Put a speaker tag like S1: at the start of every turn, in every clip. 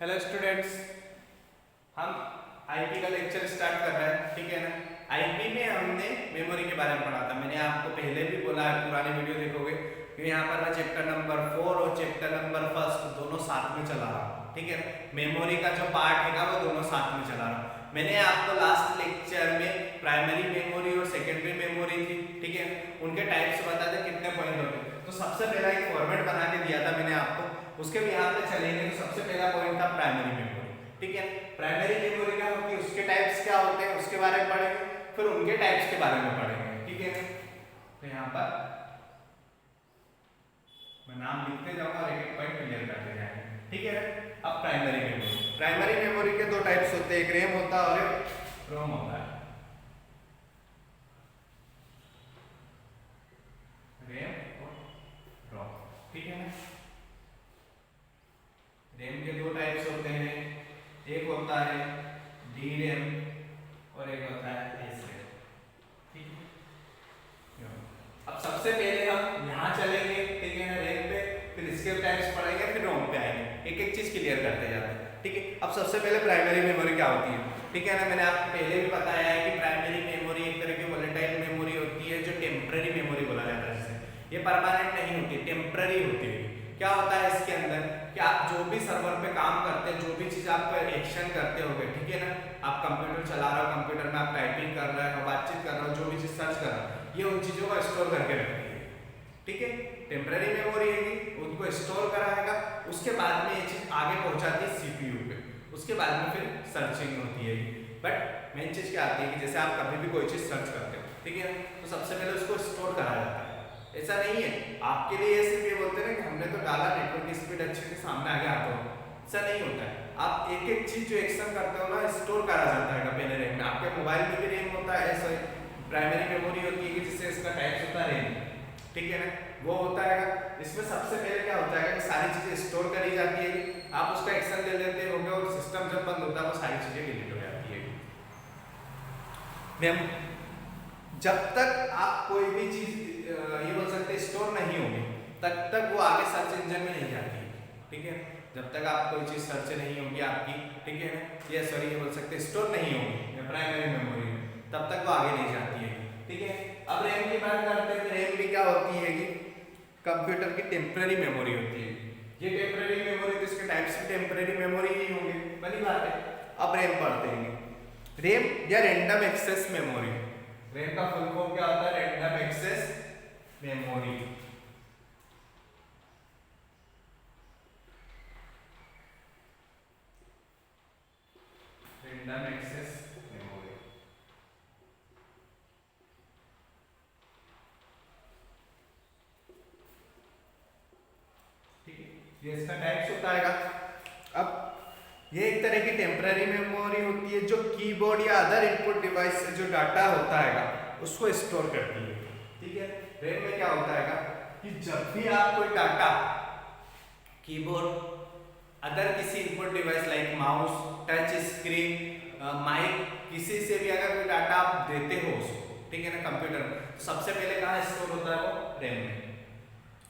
S1: Hello students, हम IP का lecture start कर रहे हैं। ठीक है ना। आईपी में हमने मेमोरी के बारे में पढ़ा था। मैंने आपको पहले भी बोला है, पुराने वीडियो देखोगे कि यहाँ पर मैं चैप्टर नंबर 4 और चैप्टर नंबर 1 दोनों साथ में चला रहा हूँ। ठीक है ना। मेमोरी का जो पार्ट है वो दोनों साथ में चला रहा हूँ। मैंने आपको लास्ट लेक्चर में प्राइमरी मेमोरी और सेकेंडरी मेमोरी थी, ठीक है, उनके टाइप्स बता थे, कितने पॉइंट होते। तो सबसे पहला एक फॉर्मेट बना के दिया था मैंने आपको, उसके भी यहाँ पे चलेंगे। तो सबसे पहला पॉइंट था प्राइमरी मेमोरी। ठीक है। प्राइमरी मेमोरी क्या होती है, उसके टाइप्स क्या होते हैं उसके बारे में पढ़ेंगे, फिर उनके टाइप्स के बारे में पढ़ेंगे। ठीक है। तो यहाँ पर मैं नाम लिखते जाऊंगा और एक एक पॉइंट क्लियर करते जाएंगे। ठीक है। अब प्राइमरी मेमोरी के दो टाइप्स होते हैं, एक रैम होता है और एक रोम होता है। रैम और रोम। ठीक है ना। रैम के दो टाइप्स होते हैं, एक होता है डी रैम और एक होता है एस रैम। ठीक है। अब सबसे पहले हम यहाँ चलेंगे, ठीक है ना, रैम पे, फिर इसके टाइप्स पढ़ेंगे, फिर रोम पे आएंगे, एक एक चीज क्लियर करते जाते हैं। ठीक है। अब सबसे पहले प्राइमरी मेमोरी क्या होती है। ठीक है ना। मैंने आपको पहले भी बताया है कि प्राइमरी मेमोरी एक तरह की वोलेटाइल मेमोरी होती है, जो टेम्पररी मेमोरी बोला जाता है। जिसे ये परमानेंट नहीं होती, टेम्पररी होती है। क्या होता है इसके अंदर कि आप जो भी सर्वर पे काम करते हैं, जो भी चीज आप एक्शन करते होगे, ठीक है ना, आप कंप्यूटर चला रहे हो, कंप्यूटर में आप टाइपिंग कर रहे हो, बातचीत कर रहे हो, जो भी चीज सर्च कर रहे हो, ये उन चीजों को स्टोर करके रखती है। ठीक है। टेम्पररी मेमोरी है, उनको स्टोर कराएगा, उसके बाद में ये चीज आगे पहुंचाती है सीपीयू पे, उसके बाद में फिर सर्चिंग होती है। बट मेन चीज क्या आती है कि जैसे आप कभी भी कोई चीज सर्च करते हो, ठीक है, तो सबसे पहले उसको स्टोर करा जाता है। ऐसा नहीं है आपके लिए ये सिर्फ ये बोलते हैं ना कि हमने तो डाला, नेटवर्क की स्पीड अच्छी थी, सामने आगे आता हो, ऐसा नहीं होता है। आप एक एक चीज जो एक्शन करते हो ना, स्टोर करा जाता है पहले रैम में। आपके मोबाइल में भी रैम होता है, ऐसा प्राइमरी मेमोरी होती है कि जिससे इसका टाइप होता है रैम। ठीक है ना, वो होता है। इसमें सबसे पहले क्या होता है कि सारी चीजें स्टोर करी जाती है, आप उसका एक्शन ले लेते हो और सिस्टम जब बंद होता है वो सारी चीजें डिलीट हो जाती है। जब तक आप कोई भी चीज ये बोल सकते स्टोर नहीं होगी, तब तक वो आगे सर्च इंजन में नहीं जाती। ठीक है। जब तक आप कोई चीज सर्च नहीं होगी आपकी, ठीक है ना, ये सॉरी ये बोल सकते स्टोर नहीं होगी प्राइमरी मेमोरी में, तब तक वो आगे नहीं जाती है। ठीक है। अब रैम की बात करते हैं। रैम भी क्या होती है कि कंप्यूटर की टेम्पररी मेमोरी होती है। ये टेम्पररी मेमोरी, तो इसके टाइप्स भी टेम्पररी मेमोरी ही होंगे, बड़ी बात है। अब रैम पढ़ते हैं। रैम या रैंडम एक्सेस मेमोरी। रैम का फुल फॉर्म क्या होता है, random access memory. Random access memory. ठीक है, ये इसका टाइप्स होता है। अब ये एक तरह की टेम्पररी मेमोरी होती है, जो कीबोर्ड या अदर इनपुट डिवाइस से जो डाटा होता है उसको स्टोर करती है। ठीक है। रैम में क्या होता है कि जब भी आप कोई डाटा कीबोर्ड, अदर किसी input device like mouse, touch screen, mic, किसी से भी अगर कोई डाटा आप देते हो उसको, ठीक है ना, कंप्यूटर में, तो सबसे पहले कहाँ स्टोर होता है वो रैम में।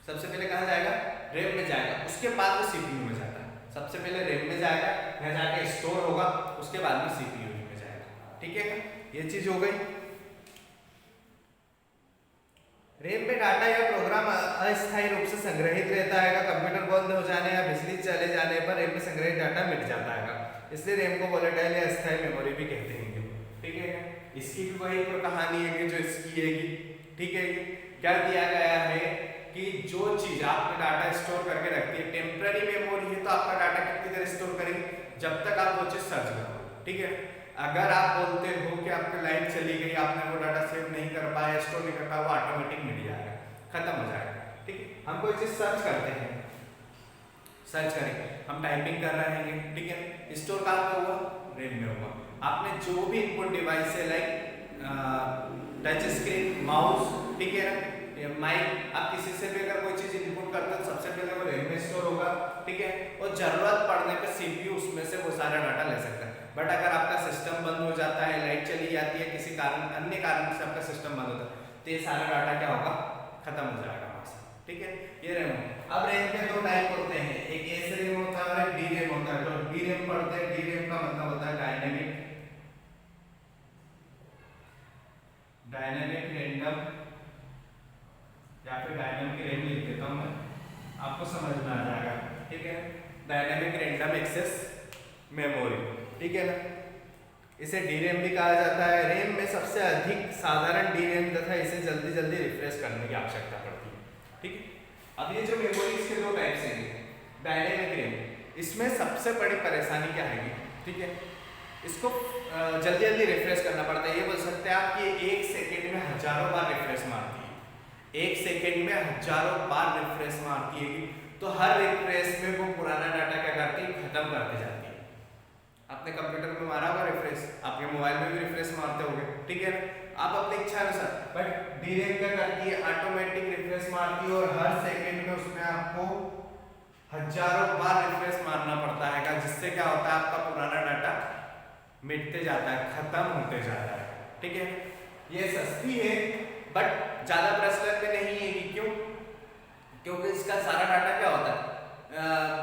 S1: सबसे पहले कहाँ जाएगा, रैम में जाएगा, उसके बाद वो सीपीयू में जाता है। सबसे पहले रैम में जाएगा, यहाँ जाके स्टोर होगा, उसके बाद में सीपीयू में जाएगा। ठीक है। ये चीज हो गई। रैम में डाटा या प्रोग्राम अस्थायी रूप से संग्रहित रहता है। कंप्यूटर बंद हो जाने या बिजली चले जाने पर रैम में संग्रहित डाटा मिट जाता है, इसलिए रैम को वोलेटाइल या अस्थायी मेमोरी भी कहते हैं। ठीक है। इसकी भी वही कहानी है जो इसकी है। ठीक है। क्या दिया गया है कि जो चीज आपने डाटा स्टोर करके रखती है, टेम्पररी मेमोरी है, तो आपका डाटा कितनी देर स्टोर करेगी, जब तक आप वो चीज सर्च करो। ठीक है। अगर आप बोलते हो कि आपकी लाइट चली गई, आपने वो डाटा सेव नहीं कर पाया, स्टोर नहीं कर पाया, वो ऑटोमेटिक मिट जाएगा, खत्म हो जाएगा। ठीक है। हम कोई चीज सर्च करते हैं, सर्च करेंगे, हम टाइपिंग कर रहे हैं, ठीक है, स्टोर कहाँ पे हुआ, रैम में हुआ। आपने जो भी इनपुट डिवाइस है लाइक टच स्क्रीन, माउस, ठीक है ना, माइक, आप किसी से भी अगर कोई चीज इनपुट करते हो, सबसे पहले वो रैम में स्टोर होगा। ठीक है। और जरूरत पड़ने पे सीपीयू उसमें से वो सारा डाटा ले सकता है। बट अगर आपका सिस्टम बंद हो जाता है, लाइट चली जाती है, किसी कारण, अन्य कारण से आपका सिस्टम बंद होता है, तो ये सारा डाटा क्या होगा, खत्म हो जाएगा वहां से। ठीक है। ये रैम। अब रैम के दो टाइप होते हैं, एक एस रैम होता है और एक डी रैम होता है। तो D dynamic random access memory, ठीक है ना। इसे डीरैम भी कहा जाता है। रैम में सबसे अधिक साधारण डीरैम तथा इसे जल्दी जल्दी रिफ्रेश करने की आवश्यकता पड़ती है, ठीक है। अब ये जो मेमोरीज के दो टाइप्स हैं, डायनेमिक रैम, इसमें सबसे बड़ी परेशानी क्या है, ठीक है, इसको जल्दी जल्दी रिफ्रेश करना पड़ता है। ये बोल सकते हैं आप कि 1 सेकेंड में हजारों बार रिफ्रेश मारती है, 1 सेकेंड में हजारों बार रिफ्रेश मारती है। तो हर रिफ्रेश में वो पुराना डाटा क्या करती है, खत्म करते जाती है। आपने कंप्यूटर में मारा होगा रिफ्रेश, आपके मोबाइल में भी रिफ्रेश मारते होंगे, ठीक है। आप अपनी इच्छा अनुसार, बट डीरैम क्या करती है, ऑटोमेटिक रिफ्रेश मारती है और हर सेकेंड में उसमें आपको हजारों बार रिफ्रेश मारना पड़ता है, जिससे क्या होता है, आपका पुराना डाटा मिटते जाता है, खत्म होते जाता है, ठीक है। ये सस्ती है बट ज्यादा प्रचलन में नहीं है कि क्यों, क्योंकि इसका सारा डाटा क्या होता है,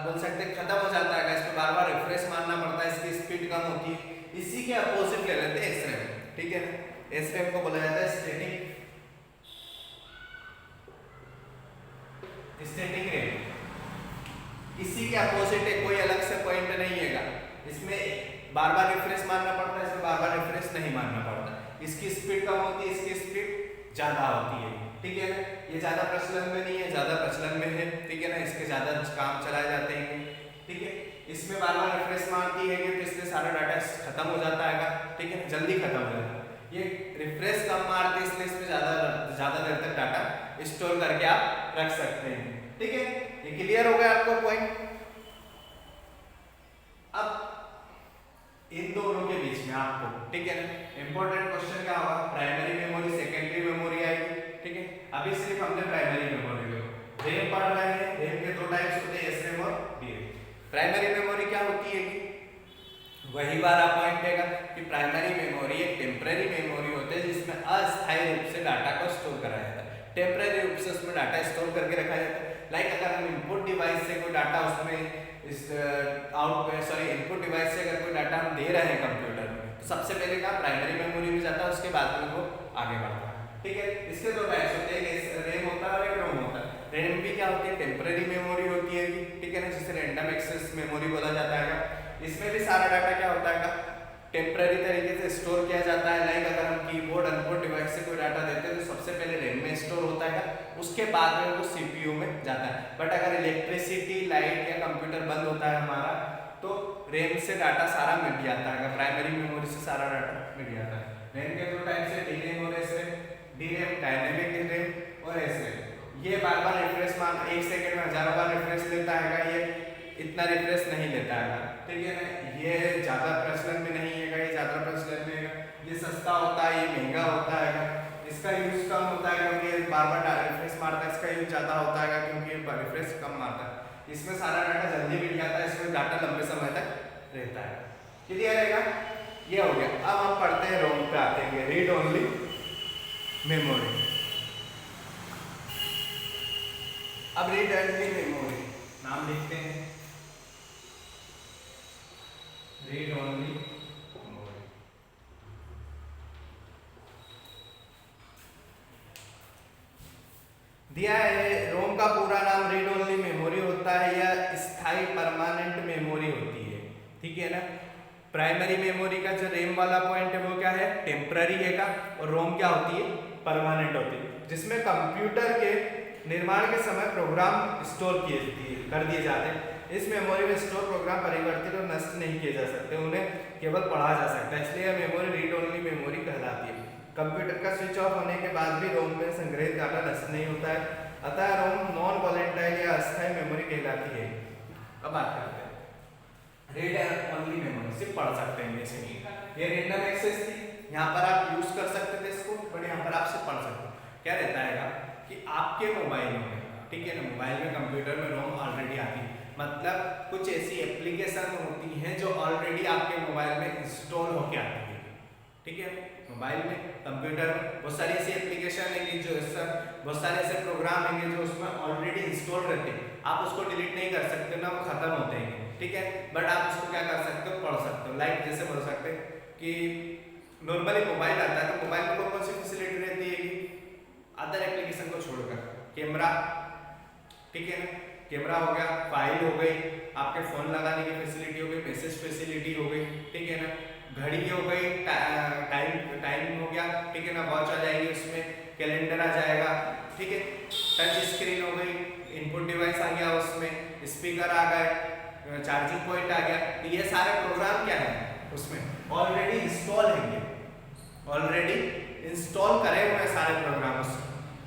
S1: बोल सकते हैं खत्म हो जाता है, इसको बार बार रिफ्रेश मारना पड़ता है, इसकी स्पीड कम होती है। इसी के अपोजिट ले लेते हैं एसरैम, ठीक है। एसरैम को बोला जाता है स्टैटिक रैम। इसी के अपोजिट है, कोई अलग से पॉइंट नहीं है, इसमें बार बार रिफ्रेश मारना पड़ता है, इसमें बार बार रिफ्रेश नहीं मारना पड़ता। इसकी स्पीड कम होती है, इसकी स्पीड ज्यादा होती है, ठीक है ना। ये ज्यादा प्रचलन में नहीं है, ज्यादा प्रचलन में है, ठीक है ना। इसके ज्यादा काम चलाए जाते हैं, ठीक है। इसमें बार बार रिफ्रेश मारती है कि तो इससे सारा डाटा खत्म हो जाता है, ठीक है, जल्दी खत्म हो जाता है। ये रिफ्रेश कम मारती है, इसलिए इसमें ज्यादा देर तक डाटा स्टोर करके आप रख सकते हैं, ठीक है। ये क्लियर हो गया आपको पॉइंट। अब इन दोनों के बीच में आपको, ठीक है ना, इंपॉर्टेंट क्वेश्चन क्या होगा, प्राइमरी मेमोरी सेकेंडरी मेमोरी आएगी, ठीक है। अभी सिर्फ हमने प्राइमरी मेमोरी को रैम पढ़ रहे हैं। रैम के दो टाइप्स होते हैं, एसरैम और डीरैम। प्राइमरी मेमोरी क्या होती है, वही बार आप पॉइंट देगा कि प्राइमरी मेमोरी एक टेम्पररी मेमोरी होती है जिसमें अस्थायी रूप से डाटा को स्टोर करा जाता है, टेम्पररी रूप से उसमें डाटा स्टोर करके रखा जाता है। लाइक अगर हम इनपुट डिवाइस से कोई डाटा उसमें इनपुट डिवाइस से अगर कोई डाटा हम दे रहे हैं कंप्यूटर में, तो सबसे पहले क्या प्राइमरी मेमोरी में जाता है, उसके बाद में वो आगे बढ़ता है, ठीक है। इसके दो टाइप्स होते हैं, रैम होता है और एक रोम होता है। रैम भी क्या होती है, टेम्पररी मेमोरी होती है, ठीक है ना, जिसे रैंडम एक्सेस मेमोरी बोला जाता है। इसमें भी सारा डाटा क्या होता है, टेम्पररी तरीके से स्टोर किया जाता है। लाइक अगर हम कीबोर्ड इनपुट डिवाइस से कोई डाटा देते हैं तो सबसे पहले रैम में स्टोर होता है, उसके बाद में वो सीपीयू में जाता है। बट अगर इलेक्ट्रिसिटी, लाइट या कंप्यूटर बंद होता है हमारा, तो रैम से डाटा सारा मिट जाता है, प्राइमरी मेमोरी से सारा डाटा मिट जाता है। रैम के दो टाइप से डीरैम और एसरैम। डीरैम डायनेमिक रैम और एसरैम, ये बार बार रिफ्रेश मान 1 सेकंड में हजारों बार रिफ्रेश लेता है, ये इतना रिफ्रेश नहीं लेता है, ठीक है ना। ये ज्यादा प्रचलन में नहीं है, ये ज्यादा प्रचलन में है, ये सस्ता होता है, ये महंगा होता है, इसका यूज कम होता है क्योंकि बार बार रिफ्रेश मारता है। इसका यूज ज्यादा होता है क्योंकि रिफ्रेश कम मारता है, इसमें सारा डाटा जल्दी मिल जाता है, इसमें डाटा लंबे समय तक रहता है, क्लियर रहेगा। ये हो गया। अब हम पढ़ते हैं रोम पे आते हैं, रीड ओनली मेमोरी। अब रीड ओनली मेमोरी नाम लिखते हैं, रीड ओनली मेमोरी। दिया है रोम का पूरा नाम रीड ओनली मेमोरी होता है, यह स्थायी परमानेंट मेमोरी होती है, ठीक है ना। प्राइमरी मेमोरी का जो रैम वाला पॉइंट है वो क्या है, टेम्पररी है का, और रोम क्या होती है, परमानेंट होती है, जिसमें कंप्यूटर के निर्माण के समय प्रोग्राम स्टोर कर दिए जाते हैं। इस मेमोरी में स्टोर प्रोग्राम परिवर्तित और नष्ट नहीं किए जा सकते, उन्हें केवल पढ़ा जा सकता है, इसलिए यह मेमोरी रीड ओनली मेमोरी कहलाती है। कंप्यूटर का स्विच ऑफ होने के बाद भी रोम में संग्रहित डाटा नष्ट नहीं होता है, अतः रोम नॉन वॉलेटाइल या अस्थायी मेमोरी कहलाती है। अब बात करते हैं रीड ओनली मेमोरी, सिर्फ पढ़ सकते हैं जैसे ये रैंडम एक्सेस थी, यहाँ पर आप यूज कर सकते थे इसको, बट यहाँ पर आप सिर्फ पढ़ सकते हो। क्या रहता है कि आपके मोबाइल में, ठीक है ना, मोबाइल में कंप्यूटर में रोम ऑलरेडी आती है, मतलब कुछ ऐसी एप्लीकेशन होती हैं जो ऑलरेडी आपके मोबाइल में इंस्टॉल होके आती है, ठीक है। मोबाइल में, कंप्यूटर में बहुत सारी ऐसी एप्लीकेशन है जो बहुत सारे ऐसे प्रोग्राम हैं जो उसमें ऑलरेडी इंस्टॉल रहते हैं, आप उसको डिलीट नहीं कर सकते ना, वो खत्म होते हैं, ठीक है। बट आप उसको क्या कर सकते हो, पढ़ सकते हो। लाइक जैसे बोल सकते हैं कि नॉर्मली मोबाइल आता है तो मोबाइल में कौन सी फैसिलिटी रहती है कि अदर एप्लीकेशन को छोड़कर कैमरा, ठीक है ना, कैमरा हो गया, फाइल हो गई, आपके फोन लगाने की फैसिलिटी हो गई, मैसेज फैसिलिटी हो गई, ठीक है ना, घड़ी हो गई, टाइम हो गया, ठीक है ना, वॉच आ जाएगी उसमें, कैलेंडर आ जाएगा, ठीक है, टच स्क्रीन हो गई, इनपुट डिवाइस आ गया उसमें, स्पीकर आ गए, चार्जिंग पॉइंट आ गया। तो ये सारे प्रोग्राम क्या है उसमें ऑलरेडी इंस्टॉल है, ऑलरेडी इंस्टॉल करे हुए हैं सारे प्रोग्राम उस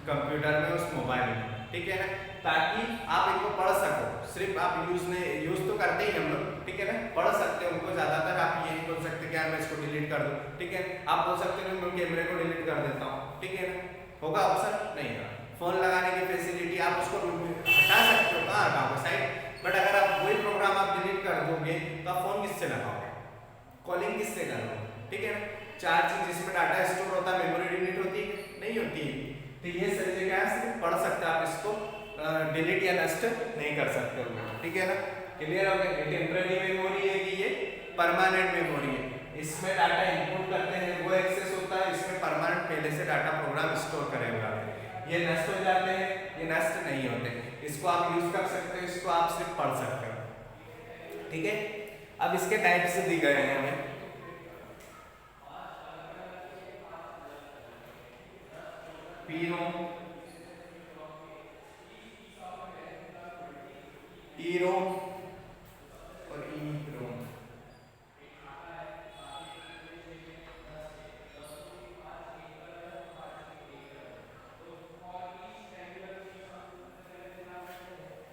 S1: कंप्यूटर में, उस मोबाइल में, ठीक है ना, ताकि आप इनको पढ़ सको। सिर्फ आप यूज तो करते ही हम लोग, ठीक है ना, पढ़ सकते हो उनको। ज्यादातर आप ये नहीं बोल सकते कि यार मैं इसको डिलीट कर दूं, ठीक है, आप बोल सकते हो मैं कैमरे को डिलीट कर देता हूँ, ठीक है ना, होगा ऑप्शन नहीं है। फोन लगाने की फैसिलिटी आप उसको हटा सकते हो, कहाँ हटाओगे साइड, बट अगर आप वही प्रोग्राम आप डिलीट कर दोगे तो आप फोन किससे लगाओगे, कॉलिंग किससे करोगे, ठीक है ना। चार्जिंग जिसमें डाटा स्टोर होता है, मेमोरी डिलीट होती नहीं होती, तो ये सही जगह से पढ़ सकते हैं आप इसको, डिलीट या नष्ट नहीं कर सकते हो, ठीक है ना। क्लियर हो गया। टेम्पररी मेमोरी है कि ये परमानेंट मेमोरी है, इसमें डाटा इनपुट करते हैं वो एक्सेस होता है, इसमें परमानेंट पहले से डाटा प्रोग्राम स्टोर करे हुए हैं। ये नष्ट हो जाते हैं, ये नष्ट नहीं होते, इसको आप यूज कर सकते हो, इसको आप सिर्फ पढ़ सकते हो, ठीक है। अब इसके टाइप्स दी गए हैं हमें, पीरोम, ईरोम और ईप्रोम।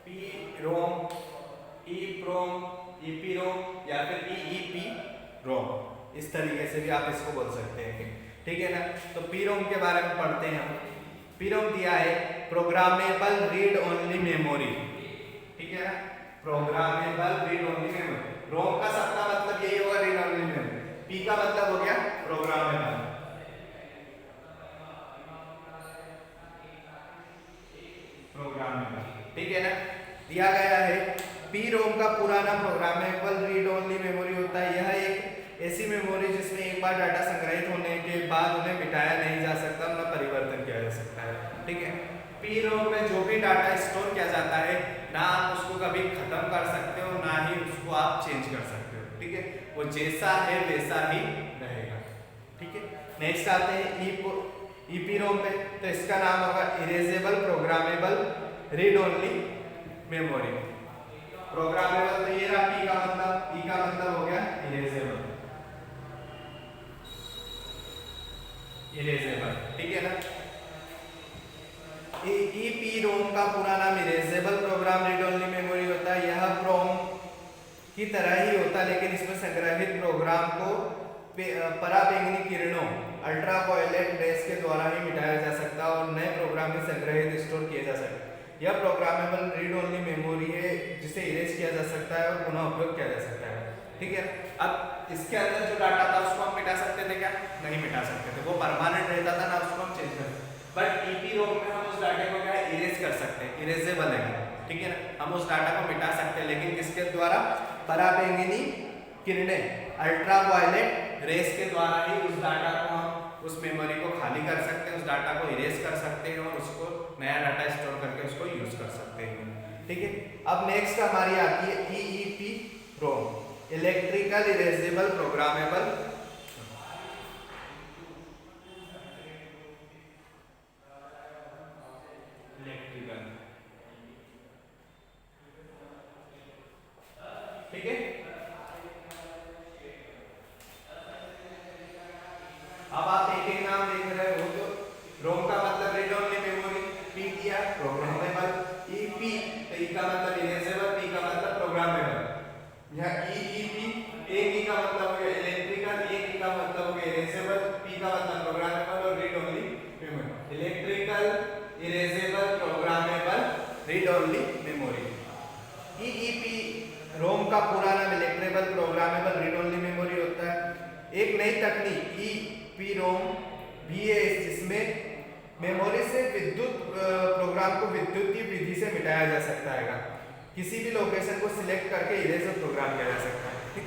S1: पीरोम, ईप्रोम, ईपीरोम या फिर ईईपी रोम, इस तरीके से भी आप इसको बोल सकते हैं, ठीक है ना। तो पीरोम के बारे में पढ़ते हैं हम। पीरोम दिया है प्रोग्रामेबल रीड ओनली मेमोरी, ठीक है ना, प्रोग्रामेबल रीड ओनली मेमोरी। रोम का सबका मतलब यही होगा, रीड ओनली मेमोरी। पी का मतलब हो गया प्रोग्रामेबल, ठीक है ना। दिया गया है पी रोम का पूरा नाम प्रोग्रामेबल रीड ओनली मेमोरी होता है। यह एक ऐसी मेमोरी जिसमें एक बार डाटा संग्रहित होने के बाद उन्हें मिटाया नहीं जा सकता, न परिवर्तन किया जा सकता है, ठीक है। पी रोम में जो भी डाटा स्टोर किया जाता है, ना आप उसको कभी खत्म कर सकते हो, ना ही उसको आप चेंज कर सकते हो, ठीक है, वो जैसा है वैसा ही रहेगा, ठीक है। नेक्स्ट आते हैं ईपीरोम पे, तो इसका नाम होगा erasable programmable read only memory. Programmable तो ये रहा पी का मतलब, ई का मतलब हो गया इरेजेबल, इरेजेबल, ठीक है ना। ईपीरोम का पूरा नाम erasable program read only memory होता है। यह प्रोम की तरह ही होता है, लेकिन इसमें संग्रहित प्रोग्राम को पराबैंगनी किरणों अल्ट्रावायलेट रेस के द्वारा ही मिटाया जा सकता है और नए प्रोग्राम में संग्रहित स्टोर किए जा सकते हैं। यह प्रोग्रामेबल रीड ओनली मेमोरी है जिसे इरेज किया जा सकता है और पुनः उपयोग किया जा सकता है, ठीक है। अब इसके अंदर जो डाटा था उसको हम मिटा सकते थे क्या? नहीं मिटा सकते थे, वो परमानेंट रहता था ना, उसको हम चेंज कर सकते। बट ईपीरोम में हम उस डाटा को क्या इरेज कर सकते हैं, इरेजेबल है, ठीक है ना, हम उस डाटा को मिटा सकते हैं, लेकिन किसके द्वारा? पराबैंगनी किरणें अल्ट्रावायलेट रेस के द्वारा ही उस डाटा को हम उस मेमोरी को खाली कर सकते हैं, उस डाटा को इरेज कर सकते हैं और उसको नया डाटा स्टोर करके उसको यूज कर सकते हैं, ठीक है। अब नेक्स्ट हमारी आती है ईईपीरोम, इलेक्ट्रिकल इरेजेबल प्रोग्रामेबल इलेक्ट्रिकल, ठीक है। अब आप एक एक नाम देख रहे हो, तो रोम का मतलब रीड ओनली मेमोरी, पी किया प्रोग्रामेबल, ईपी तो ई का मतलब इरेजेबल, पी का मतलब प्रोग्रामेबल। यह ईईपी एक ई का मतलब हो गया इलेक्ट्रिकल, एक ई का मतलब हो गया इरेजेबल, पी का मतलब प्रोग्रामेबल और read only memory. Electrical erasable programmable read only memory. EEPROM का पूरा नाम electrical programmable read only memory होता है। एक नई तकनीक ईपीरोम भी है जिसमें मेमोरी से विद्युत प्रोग्राम को विद्युतीय विधि से मिटाया जा सकता है, किसी भी लोकेशन को सिलेक्ट करके इरेज और प्रोग्राम किया जा सकता है, ठीक।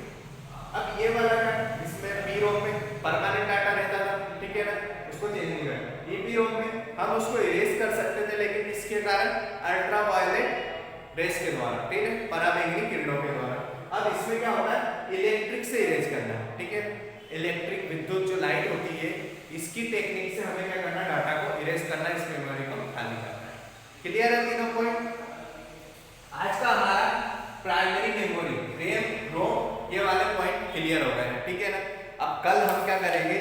S1: अब ये वाला का इसमें पीरोम में परमानेंट डाटा रहता था, ठीक है ना, उसको चेंज नहीं करना। ईपीरोम में हम उसको इरेज कर सकते थे, लेकिन इसके कारण अल्ट्रावायलेट रेस के द्वारा, ठीक है, पराबैंगनी किरणों के द्वारा। अब इसमें क्या होता है, इलेक्ट्रिक से इरेज करना है, ठीक है, इलेक्ट्रिक विद्युत जो लाइट होती है इसकी टेक्निक से हमें क्या करना है, डाटा को इरेज करना है, इस मेमोरी को खाली करना है। क्लियर है तीनों पॉइंट? आज का हमारा प्राइमरी मेमोरी, रैम, रोम, ये वाले पॉइंट क्लियर हो गए हैं, ठीक है ना। अब कल हम क्या करेंगे,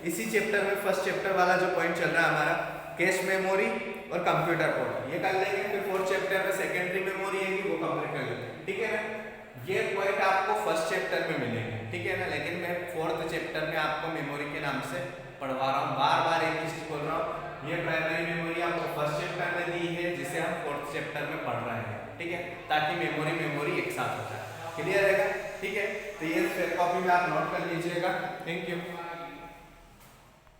S1: इसी चैप्टर में फर्स्ट चैप्टर वाला जो पॉइंट चल रहा है हमारा, कैश मेमोरी और कंप्यूटर कोड, ये कर लेंगे। फिर फोर्थ चैप्टर में सेकेंडरी मेमोरी है वो कंप्लीट कर लेंगे, ठीक है ना। ये पॉइंट आपको फर्स्ट चैप्टर में मिलेंगे, ठीक है ना, लेकिन मैं फोर्थ चैप्टर में आपको मेमोरी के नाम से पढ़वा रहा हूँ, बार बार एक ही चीज बोल रहा हूँ। ये प्राइमरी मेमोरी आपको फर्स्ट चैप्टर में दी है, जिसे हम फोर्थ चैप्टर में पढ़ रहे हैं, ठीक है, ताकि मेमोरी एक साथ हो जाए। क्लियर है? ठीक है, तो ये कॉपी में आप नोट कर लीजिएगा। Thank you.